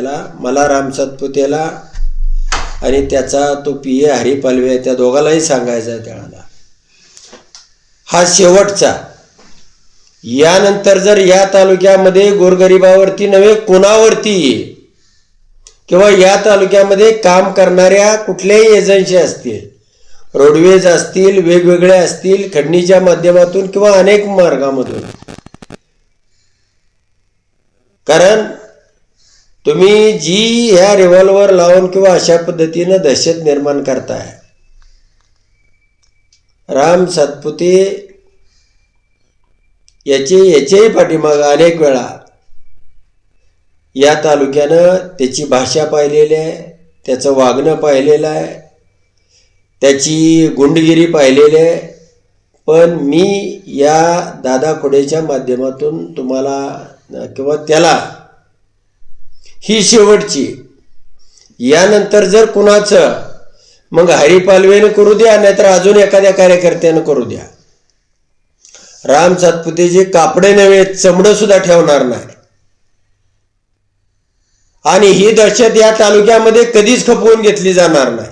मला राम सातपुतेला आणि त्याचा तो पीए हरी पालवे त्या दोघांनाही सांगायचा आहे त्याला, हा शेवटचा. यानंतर जर या तालुक्यामध्ये गोरगरिबावरती नव्हे कोणावरती किंवा या तालुक्यामध्ये काम करणाऱ्या कुठल्याही एजन्सी असतील, रोडवेज असतील, वेगवेगळे असतील, खंडणीच्या माध्यमातून किंवा अनेक मार्गामधून, कारण तुम्ही जी ह्या रिव्हॉल्वर लावून किंवा अशा पद्धतीने दहशत निर्माण करताय, राम सातपुते याच्याही पाठीमागं अनेक वेळा या तालुक्यानं त्याची भाषा पाहिलेली आहे, त्याचं वागणं पाहिलेलं आहे, त्याची गुंडगिरी पाहिलेली आहे. पण मी या दादा खोडेच्या माध्यमातून तुम्हाला किंवा त्याला ही शेवटची, यानंतर जर कुणाचं मग हरी पालवेनं करू द्या, नाहीतर अजून एखाद्या कार्यकर्त्यानं करू द्या, राम सातपुतेचे कापडे नव्हे चमडं सुद्धा ठेवणार नाही. आणि ही दहशत या तालुक्यामध्ये कधीच खपवून घेतली जाणार नाही.